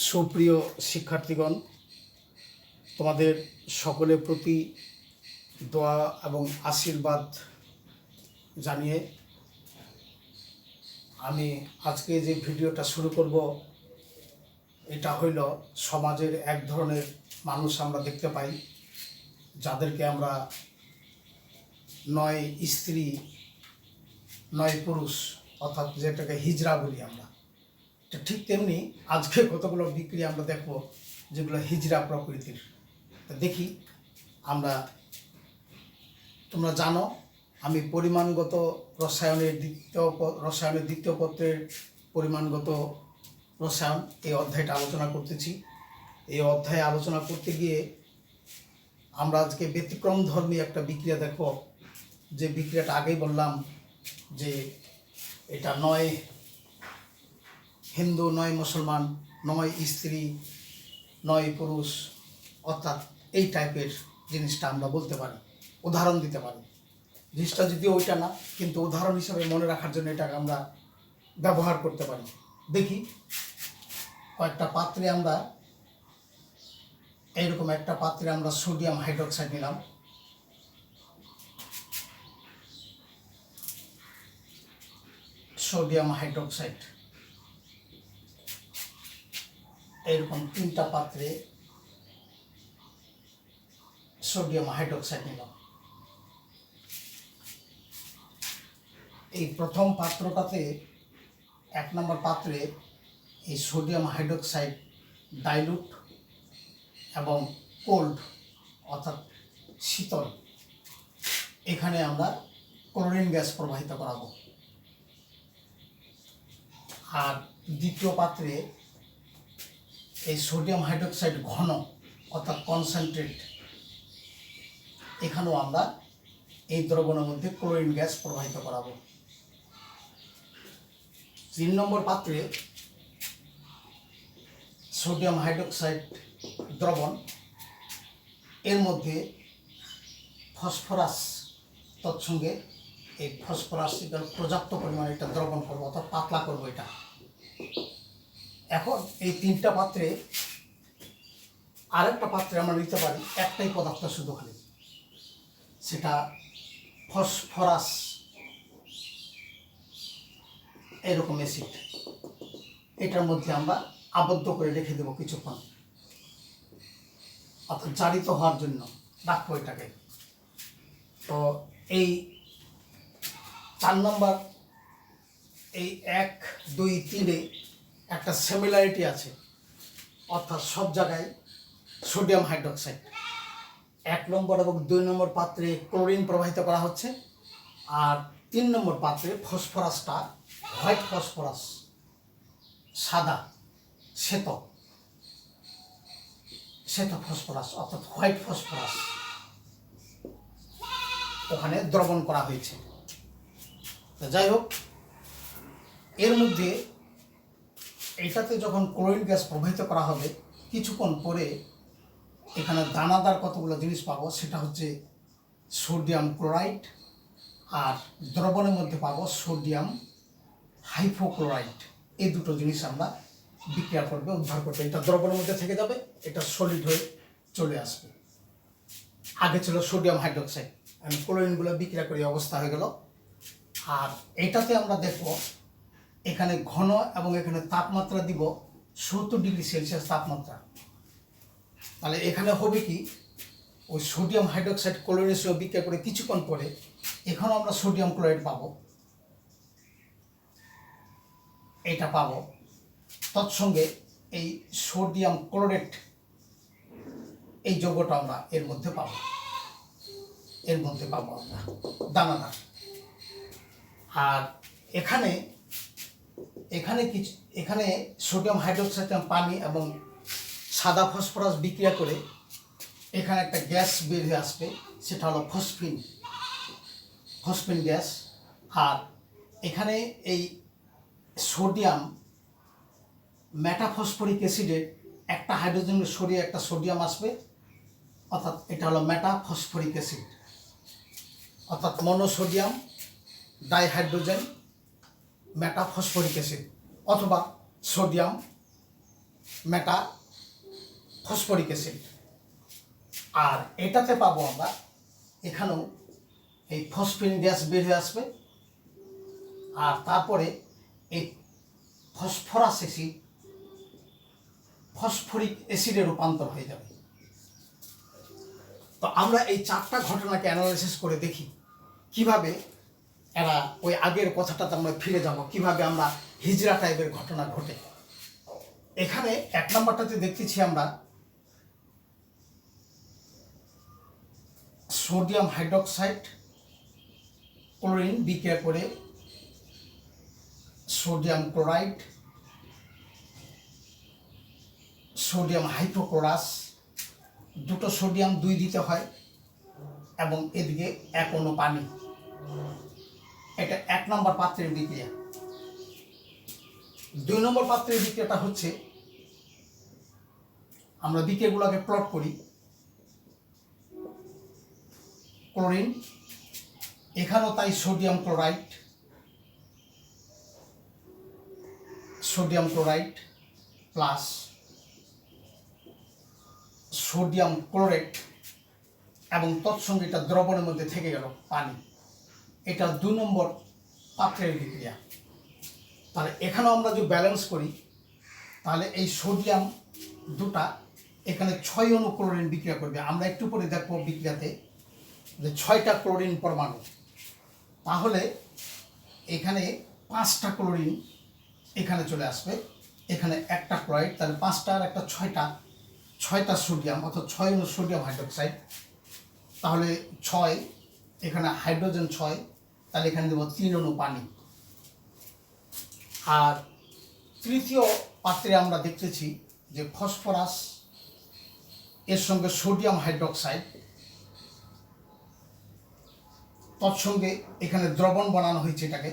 সুপ্রিয় শিক্ষার্থীগণ, তোমাদের সকলের প্রতি দোয়া এবং আশীর্বাদ জানিয়ে আমি আজকে যে ভিডিওটা শুরু করব, এটা হইল সমাজের এক ধরনের মানুষ আমরা দেখতে পাই, যাদেরকে আমরা নয় স্ত্রী নয় পুরুষ অর্থাৎ যেটাকে হিজড়া বলি আমরা। ঠিক তেমনি আজকে কতগুলো বিক্রি আমরা দেখব যেগুলো হিজড়া প্রকৃতির। দেখি আমরা, তোমরা জানো আমি পরিমাণগত রসায়নের দ্বিতীয় পত্রের পরিমাণগত রসায়ন এই অধ্যায়টা আলোচনা করতেছি। এই অধ্যায়ে আলোচনা করতে গিয়ে আমরা আজকে ব্যতিক্রম ধর্মী একটা বিক্রিয়া দেখব, যে বিক্রিয়াটা আগেই বললাম যে এটা নয় হিন্দু নয় মুসলমান নয় স্ত্রী নয় পুরুষ, অর্থাৎ এই টাইপের জিনিসটা আমরা বলতে পারি, উদাহরণ দিতে পারি। জিনিসটা যদিও ওইটা না, কিন্তু উদাহরণ হিসাবে মনে রাখার জন্য এটাকে আমরা ব্যবহার করতে পারি। দেখি কয়েকটা পাত্রে আমরা এইরকম একটা পাত্রে আমরা সোডিয়াম হাইড্রোক্সাইড নিলাম। সোডিয়াম হাইড্রোক্সাইড এরকম তিনটা পাত্রে সোডিয়াম হাইড্রোক্সাইড নিলাম। এই প্রথম পাত্রটাতে, এক নম্বর পাত্রে এই সোডিয়াম হাইড্রোক্সাইড ডাইলুট এবং কোল্ড অর্থাৎ শীতল, এখানে আমরা ক্লোরিন গ্যাস প্রবাহিত করাবো। আর দ্বিতীয় পাত্রে এই সোডিয়াম হাইড্রোক্সাইড ঘন অর্থাৎ কনসেন্ট্রেট, এখানেও আমরা এই দ্রবণের মধ্যে ক্লোরিন গ্যাস প্রবাহিত করাবো। 3 নম্বর পাত্রে সোডিয়াম হাইড্রোক্সাইড দ্রবণ, এর মধ্যে ফসফরাস তৎসঙ্গে, এই ফসফরাস পর্যাপ্ত পরিমাণে এটা দ্রবণ করবো অর্থাৎ পাতলা করবো এটা। এখন এই তিনটা পাত্রে আরেকটা পাত্রে আমরা নিতে পারি একটাই পদার্থ শুধু, খালি সেটা ফসফরাস এরকম অ্যাসিড, এটার মধ্যে আমরা আবদ্ধ করে রেখে দেবো কিছুক্ষণ, অর্থাৎ জারিত হওয়ার জন্য রাখবো এটাকে। তো এই 4 নম্বর, এই 1, 2, 3-এ একটা সিমিলারিটি আছে, অর্থাৎ সব জায়গায় সোডিয়াম হাইড্রোক্সাইড। 1 নম্বর এবং 2 নম্বর পাত্রে ক্লোরিন প্রবাহিত করা হচ্ছে, আর 3 নম্বর পাত্রে ফসফরাসটা হোয়াইট ফসফরাস, সাদা শ্বেত ফসফরাস অর্থাৎ হোয়াইট ফসফরাস ওখানে দ্রবণ করা হয়েছে। যাই হোক, এর মধ্যে এইটাতে যখন ক্লোরিন গ্যাস প্রবাহিত করা হবে, কিছুক্ষণ পরে এখানে দানাদার কতগুলো জিনিস পাবো, সেটা হচ্ছে সোডিয়াম ক্লোরাইড, আর দ্রবণের মধ্যে পাবো সোডিয়াম হাইপোক্লোরাইড। এই দুটো জিনিস আমরা বিক্রিয়া করবে, উদ্ধার করবে। এটা দ্রবণের মধ্যে থেকে যাবে, এটা সলিড হয়ে চলে আসবে। আগে ছিল সোডিয়াম হাইড্রোক্সাইড, আমি ক্লোরিনগুলো বিক্রিয়া করে অবস্থা হয়ে গেল। আর এটাতে আমরা দেখব এখানে ঘন এবং এখানে তাপমাত্রা দিব 70 ডিগ্রি সেলসিয়াস তাপমাত্রা। তাহলে এখানে হবে কি, ওই সোডিয়াম হাইড্রোক্সাইড ক্লোরিনের সঙ্গে বিক্রিয়া করে কিছুক্ষণ পরে এখানেও আমরা সোডিয়াম ক্লোরাইড পাবো, এটা পাবো। তৎসঙ্গে এই সোডিয়াম ক্লোরেট এই যৌগটা আমরা এর মধ্যে পাবো আমরা দানাদার। আর এখানে সোডিয়াম হাইড্রোক্সাইড পানি এবং সাদা ফসফরাস বিক্রিয়া করে এখানে একটা গ্যাস বের হয়ে আসবে, সেটা হলো ফসফিন গ্যাস। আর এখানে এই সোডিয়াম মেটাফসফরিক অ্যাসিডের একটা হাইড্রোজেন সরিয়ে একটা সোডিয়াম আসবে, অর্থাৎ এটা হলো মেটাফসফরিক অ্যাসিড, অর্থাৎ মনোসোডিয়াম ডাইহাইড্রোজেন মেটাফসফরিক অ্যাসিড, অথবা সোডিয়াম মেটা ফসফরিক অ্যাসিড। আর এটাতে পাবো আমরা এখানেও এই ফসফিন গ্যাস বের হয়ে আসবে, আর তারপরে এই ফসফরাস অ্যাসিড ফসফরিক অ্যাসিডে রূপান্তর হয়ে যাবে। তো আমরা এই চারটা ঘটনাকে অ্যানালাইসিস করে দেখি কিভাবে এরা ওই আগের কথাটাতে আমরা ফিরে যাব, কিভাবে আমরা হিজরা টাইপের ঘটনা ঘটে। এখানে 1 নম্বরটাতে দেখতেছি আমরা সোডিয়াম হাইড্রোক্সাইড ক্লোরিন বিক্রিয়া করে সোডিয়াম ক্লোরাইড, সোডিয়াম হাইপোক্লোরাস, দুটো সোডিয়াম 2 দিতে হয় এবং এদিকে 1 অণু পানি। এটা 1 নম্বর পাত্রের বিক্রিয়া। 2 নম্বর পাত্রের বিক্রিয়াটা হচ্ছে, আমরা বিক্রিয়াগুলোকে প্লট করি। ক্লোরিন, এখানেও তাই sodium chloride, sodium chloride plus sodium chlorate এবং তৎসঙ্গে এটা দ্রবণের মধ্যে থেকে গেল পানি। এটা 2 নম্বর পাত্রের বিক্রিয়া। তাহলে এখানেও আমরা যদি ব্যালেন্স করি তাহলে এই সোডিয়াম দুটা এখানে 6 অণু ক্লোরিন বিক্রিয়া করবে। আমরা একটু পরে দেখব বিক্রিয়াতে যে 6টা ক্লোরিন পরমাণু, তাহলে এখানে 5টা ক্লোরিন এখানে চলে আসবে, এখানে 1টা ক্লোরাইড, তাহলে 5টা আর একটা 6টা সোডিয়াম, অর্থাৎ 6 অণু সোডিয়াম হাইড্রোক্সাইড। তাহলে 6, এখানে হাইড্রোজেন 6, তাহলে এখানে দেবো 3 অণু পানি। আর তৃতীয় পাত্রে আমরা দেখতেছি যে ফসফরাস এর সঙ্গে সোডিয়াম হাইড্রোক্সাইড, তৎসঙ্গে এখানে দ্রবণ বানানো হয়েছে এটাকে।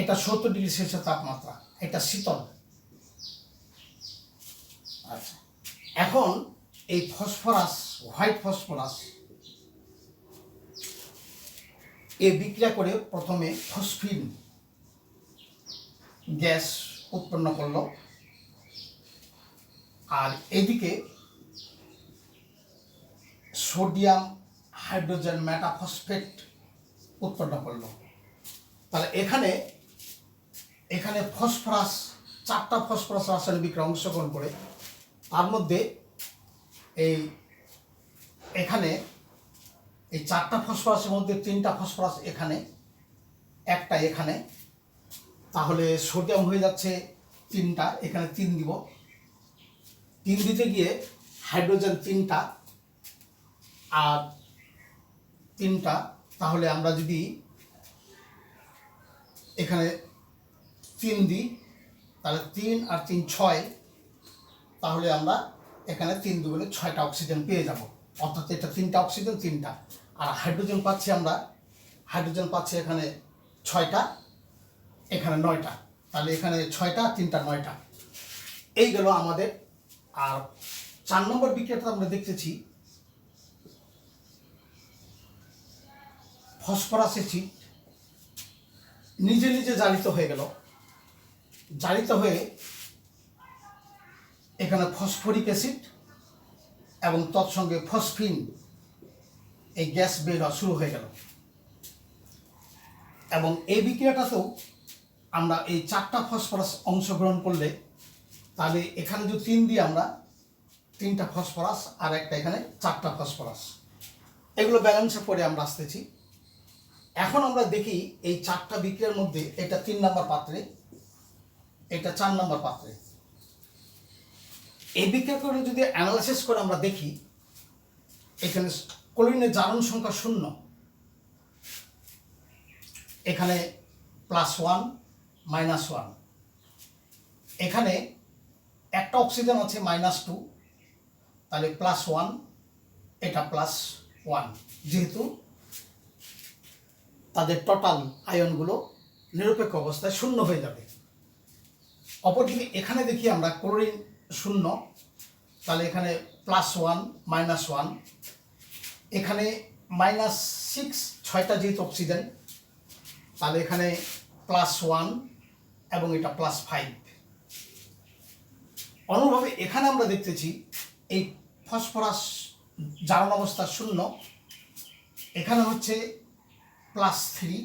এটা 70 ডিগ্রি সেলসিয়াস তাপমাত্রা, এটা শীতল। আচ্ছা, এখন এই ফসফরাস, হোয়াইট ফসফরাস এ বিক্রিয়া করে প্রথমে ফসফিন গ্যাস উৎপন্ন করলো, আর এদিকে সোডিয়াম হাইড্রোজেন মেটাফসফেট উৎপন্ন করলো। তাহলে এখানে ফসফরাস 4টা ফসফরাস রাসায়নিক বিক্রিয়া অংশগ্রহণ করে, তার মধ্যে এখানে এই 4টা ফসফরাসের মধ্যে 3টা ফসফরাস এখানে, 1টা এখানে, তাহলে সোডিয়াম হয়ে যাচ্ছে 3টা, এখানে 3 দিব। 3 দিতে গিয়ে হাইড্রোজেন 3টা আর 3টা, তাহলে আমরা যদি এখানে 3 দিই তাহলে 3 আর 3 6, তাহলে আমরা এখানে 3 দুগুণে 6টা অক্সিজেন পেয়ে যাব। অর্থাৎ এটা 3টা অক্সিজেন, 3টা, আর হাইড্রোজেন পাচ্ছি আমরা, হাইড্রোজেন পাচ্ছি এখানে 6টা, এখানে 9টা, তাহলে এখানে 6টা, 3টা, 9টা, এই গেল আমাদের। আর 4 নম্বর বিক্রিয়াটা আমরা দেখতেছি ফসফরাস অ্যাসিড নিজে নিজে জারিত হয়ে গেল, জারিত হয়ে এখানে ফসফরিক অ্যাসিড এবং তৎসঙ্গে ফসফিন এই গ্যাস বের হওয়া শুরু হয়ে গেল। এবং এই বিক্রিয়াটাতেও আমরা এই 4টা ফসফরাস অংশগ্রহণ করলে, তাহলে এখানে যদি 3 দিই আমরা, 3টা ফসফরাস আর একটা এখানে 4টা ফসফরাস, এগুলো ব্যালেন্সে করে আমরা আসতেছি। এখন আমরা দেখি এই 4টা বিক্রিয়ার মধ্যে এটা 3 নম্বর পাত্রে, এটা 4 নম্বর পাত্রে। এই বিক্রিয়া করে যদি অ্যানালাইসিস করে আমরা দেখি, এখানে ক্লোরিনের জারণ সংখ্যা 0, এখানে +1 -1, এখানে একটা অক্সিজেন আছে -2, তাহলে +1, এটা +1, যেহেতু তাদের টোটাল আয়নগুলো নিরপেক্ষ অবস্থায় 0 হয়ে যাবে। অপরদিকে এখানে দেখি আমরা ক্লোরিন 0, তাহলে এখানে +1 -1, এখানে -6, 6টা যেহেতু অক্সিজেন, তাহলে এখানে +1 এবং এটা +5, অনুরূপভাবে এখানে আমরা দেখতেছি এই ফসফরাস জারণ অবস্থা 0, এখানে হচ্ছে +3,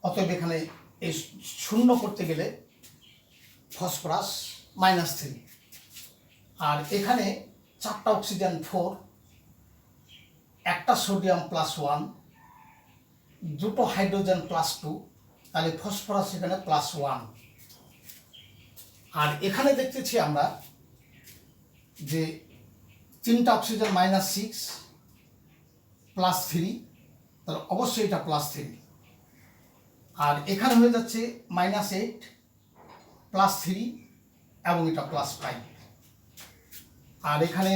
অতএব এখানে এই 0 করতে গেলে ফসফরাস -3, আর এখানে 4টা অক্সিজেন 4, একটা সোডিয়াম +1, দুটো হাইড্রোজেন +2, তাহলে ফসফরাস এখানে +1। আর এখানে দেখতেছি আমরা যে 3টা অক্সিজেন -6 +3, তাহলে অবশ্যই এটা +3। আর এখানে হয়ে যাচ্ছে -8 +3 এবং এটা +5, আর এখানে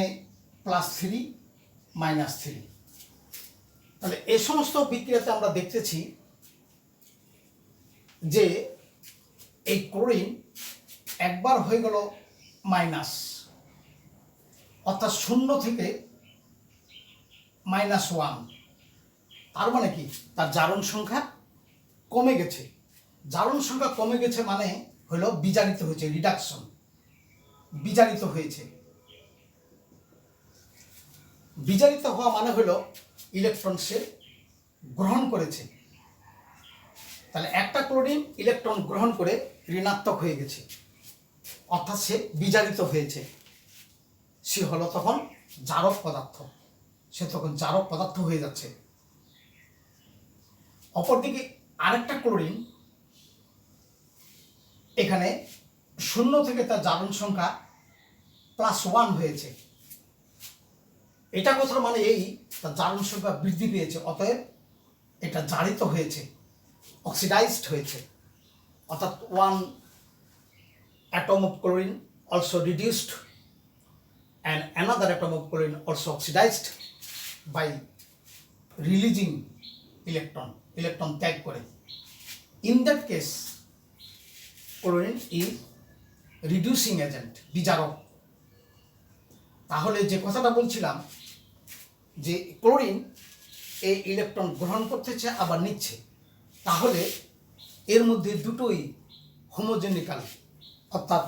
+3 -3। তাহলে এই সমস্ত বিক্রিয়াতে আমরা দেখতেছি যে এই ক্লোরিন একবার হয়ে গেল মাইনাস, অর্থাৎ 0 থেকে -1, তার মানে কি তার জারণ সংখ্যা কমে গেছে। জারণ সংখ্যা কমে গেছে মানে হলো বিজারিত হয়েছে, রিডাকশন, বিজারিত হয়েছে। বিজারিত হওয়া মানে হলো ইলেকট্রন সে গ্রহণ করেছে। তাহলে একটা ক্লোরিন ইলেকট্রন গ্রহণ করে ঋণাত্মক হয়ে গেছে, অর্থাৎ সে বিজারিত হয়েছে। সে হলো তখন জারক পদার্থ, সে তখন জারক পদার্থ হয়ে যাচ্ছে। অপরদিকে আরেকটা ক্লোরিন এখানে 0 থেকে তার জারণ সংখ্যা +1 হয়েছে। এটা কথার মানে এই তার জারণ সংখ্যা বৃদ্ধি পেয়েছে, অতএব এটা জারিত হয়েছে, অক্সিডাইজড হয়েছে, অর্থাৎ 1 atom of chlorine also reduced and another atom of chlorine also oxidized by releasing electron ত্যাগ করে। In that case chlorine is reducing agent, বিজারক। তাহলে যে কথাটা বলছিলাম যে ক্লোরিন এই ইলেকট্রন গ্রহণ করতেছে আবার নিচ্ছে, তাহলে এর মধ্যে দুটোই হোমোজেনিক্যাল, অর্থাৎ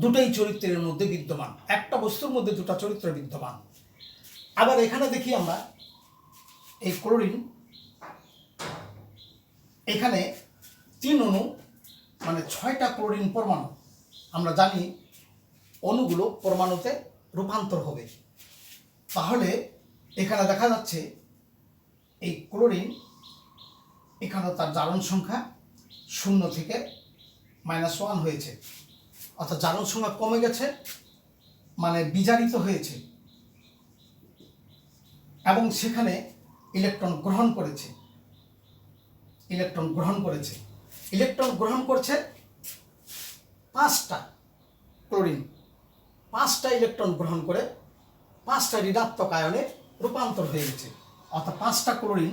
দুটোই চরিত্রের মধ্যে বিদ্যমান, একটা বস্তুর মধ্যে দুটো চরিত্র বিদ্যমান। আবার এখানে দেখি আমরা এই ক্লোরিন এখানে 3 অণু, মানে 6টা ক্লোরিন পরমাণু। আমরা জানি অণুগুলো পরমাণুতে রূপান্তর হবে, তাহলে এখানে দেখা যাচ্ছে এই ক্লোরিন এখানে তার জারণ সংখ্যা 0 থেকে -1 হয়েছে, অর্থাৎ জারণ সংখ্যা কমে গেছে, মানে বিজারিত হয়েছে, এবং সেখানে ইলেকট্রন গ্রহণ করেছে। ইলেকট্রন গ্রহণ করছে 5টা ক্লোরিন, 5টা ইলেকট্রন গ্রহণ করে 5টা ঋণাত্মক আয়নে রূপান্তর হয়ে গেছে, অর্থাৎ 5টা ক্লোরিন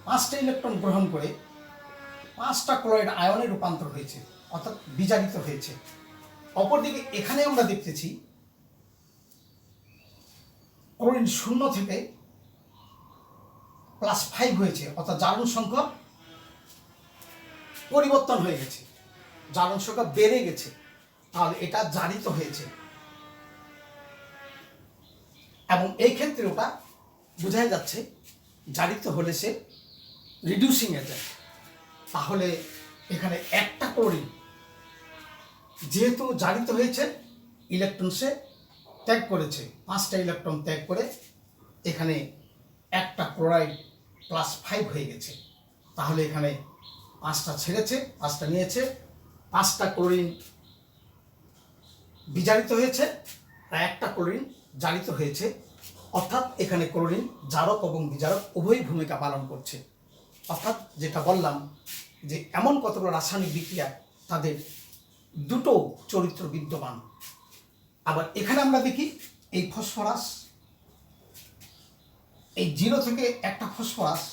5টা ইলেকট্রন গ্রহণ করে 5টা ক্লোরাইড আয়নে রূপান্তর হয়েছে, অর্থাৎ বিজারিত হয়েছে। অপরদিকে এখানে আমরা দেখতেছি ক্লোরিন 0 থেকে +5 হয়েছে, অর্থাৎ জারণ সংখ্যা পরিবর্তন হয়ে গেছে, জারণ সংখ্যা বেড়ে গেছে, তাহলে এটা জারিত হয়েছে। এবং এই ক্ষেত্রে ওটা বোঝাই যাচ্ছে জারিত হলে সে রিডিউসিং এজেন্ট। তাহলে এখানে একটা ক্লোরিন যেহেতু জারিত হয়েছে, ইলেকট্রন সে ত্যাগ করেছে, 5টা ইলেকট্রন ত্যাগ করে এখানে একটা ক্লোরাইড +5 হয়ে গেছে, তাহলে এখানে 5টা ছেড়েছে, 5টা নিয়েছে, 5টা ক্লোরিন বিজারিত হয়েছে, আর একটা ক্লোরিন জারিত হয়েছে, অর্থাৎ এখানে ক্লোরিন জারক এবং বিজারক উভয় ভূমিকা পালন করছে। অর্থাৎ যেটা বললাম যে এমন কতগুলো রাসায়নিক বিক্রিয়া তাদের দুটো চরিত্র বিদ্যমান। আবার এখানে আমরা দেখি এই ফসফরাস, এই 0 থেকে একটা ফসফরাস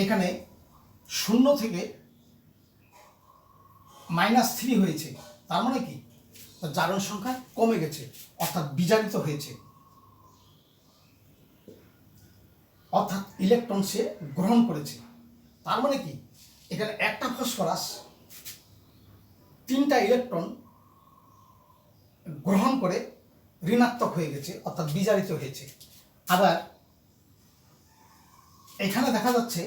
এখানে 0 থেকে -3 হয়েছে, তার মানে কি তার জারণ সংখ্যা কমে গেছে, অর্থাৎ বিজারিত হয়েছে, অর্থাৎ ইলেকট্রন সে গ্রহণ করেছে। তার মানে কি এখানে একটা ফসফরাস তিনটা ইলেকট্রন গ্রহণ করে ঋণাত্মক হয়ে গেছে, অর্থাৎ বিজারিত হয়েছে। আবার এখানে দেখা যাচ্ছে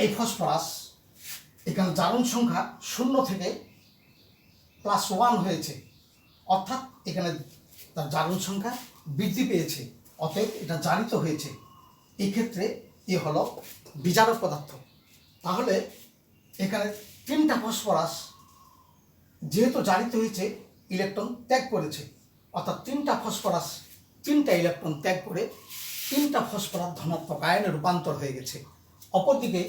এই ফসফরাস এখানে জারণ সংখ্যা 0 থেকে +1 হয়েছে, অর্থাৎ এখানে তার জারণ সংখ্যা বৃদ্ধি পেয়েছে, অতএব এটা জারিত হয়েছে। এই ক্ষেত্রে এ হলো বিজারক পদার্থ। তাহলে এখানে তিনটা ফসফরাস যেহেতু জারিত হয়েছে, ইলেকট্রন ত্যাগ করেছে, অর্থাৎ তিনটা ফসফরাস তিনটা ইলেকট্রন ত্যাগ করে তিনটা ফসফরাস ধনাত্মক আয়নে রূপান্তর হয়ে গেছে। অপরদিকে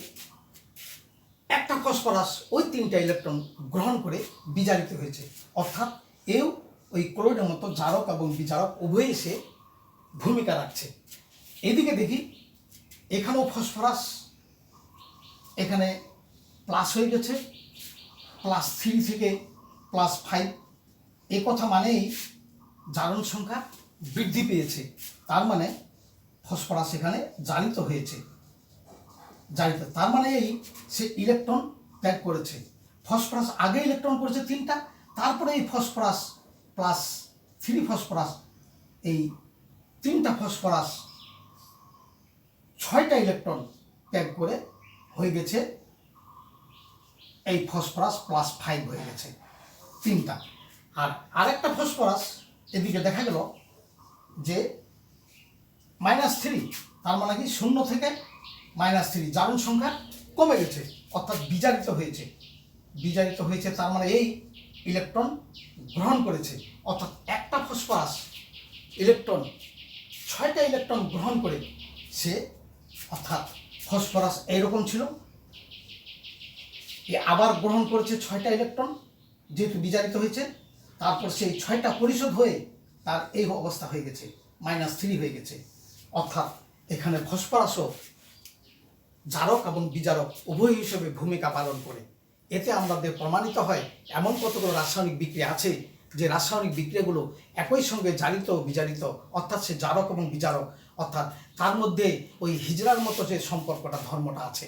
একটা ফসফরাস ওই তিনটা ইলেকট্রন গ্রহণ করে বিজারিত হয়েছে, অর্থাৎ এও ওই ক্লোরিনের মতো জারক এবং বিজারক উভয়ই এসে ভূমিকা রাখছে। এদিকে দেখি এখানেও ফসফরাস এখানে প্লাস হয়ে গেছে, +3 থেকে +5। এ কথা মানেই জারণ সংখ্যা বৃদ্ধি পেয়েছে, তার মানে ফসফরাস এখানে জারিত হয়েছে। জারিত তার মানে এই সে ইলেকট্রন ত্যাগ করেছে। ফসফরাস আগে ইলেকট্রন করেছে 3টা, তারপরে এই ফসফরাস +3 ফসফরাস, এই 3টা ফসফরাস 6টা ইলেকট্রন ত্যাগ করে হয়ে গেছে এই ফসফরাস +5 হয়ে গেছে 3টা। আর আরেকটা ফসফরাস এদিকে দেখা গেল যে -3, তার মানে কি 0 থেকে -3 জারণ সংখ্যা কমে গেছে, অর্থাৎ বিজারিত হয়েছে। বিজারিত হয়েছে তার মানে এই ইলেকট্রন গ্রহণ করেছে, অর্থাৎ একটা ফসফরাস ইলেকট্রন 6টা ইলেকট্রন গ্রহণ করে সে, অর্থাৎ ফসফরাস এইরকম ছিল, এ আবার গ্রহণ করেছে 6টা ইলেকট্রন, যেহেতু বিজারিত হয়েছে, তারপর সেই 6টা পরিশোধ হয়ে তার এই অবস্থা হয়ে গেছে, -3 হয়ে গেছে। অর্থাৎ এখানে ফসফরাসও জারক এবং বিজারক উভয় হিসেবে ভূমিকা পালন করে। এতে আমাদের প্রমাণিত হয় এমন কতগুলো রাসায়নিক বিক্রিয়া আছে যে রাসায়নিক বিক্রিয়াগুলো একই সঙ্গে জারিত ও বিজারিত, অর্থাৎ সে জারক এবং বিজারক, অর্থাৎ তার মধ্যে ওই হিজড়ার মতো যে সম্পর্কটা, ধর্মটা আছে,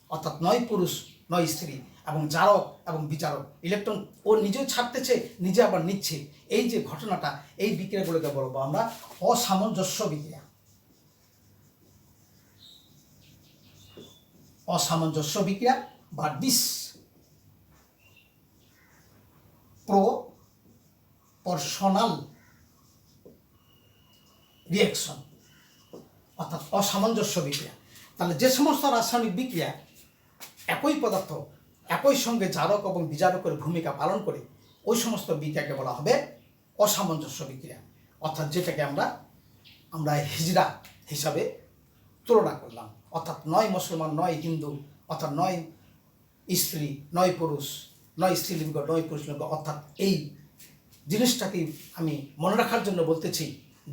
অর্থাৎ 9 পুরুষ 9 স্ত্রী, এবং জারক এবং বিজারক, ইলেকট্রন ও নিজেও ছাড়তেছে, নিজে আবার নিচ্ছে, এই যে ঘটনাটা, এই বিক্রিয়াগুলোকে বলবো আমরা অসামঞ্জস্য বিক্রিয়া। অসামঞ্জস্য বিক্রিয়া বা ডিসপ্রপরশনাল রিঅ্যাকশন, অর্থাৎ অসামঞ্জস্য বিক্রিয়া। তাহলে যে সমস্ত রাসায়নিক বিক্রিয়া একই পদার্থ একই সঙ্গে জারক এবং বিজারকের ভূমিকা পালন করে, ওই সমস্ত বিক্রিয়াকে বলা হবে অসামঞ্জস্য বিক্রিয়া, অর্থাৎ যেটাকে আমরা হিজড়া হিসাবে তুলনা করলাম, অর্থাৎ 9 মুসলমান 9 হিন্দু, অর্থাৎ 9 স্ত্রী 9 পুরুষ, 9 স্ত্রীলিঙ্গ 9 পুরুষলিঙ্গ, অর্থাৎ এই জিনিসটাকে আমি মনে রাখার জন্য বলতেছি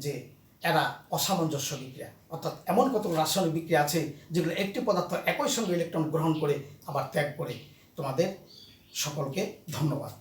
যে এরা অসামঞ্জস্য বিক্রিয়া। অর্থাৎ এমন কতগুলো রাসায়নিক বিক্রিয়া আছে যেগুলো একটি পদার্থ একই সঙ্গে ইলেকট্রন গ্রহণ করে আবার ত্যাগ করে। তোমাদের সকলকে ধন্যবাদ।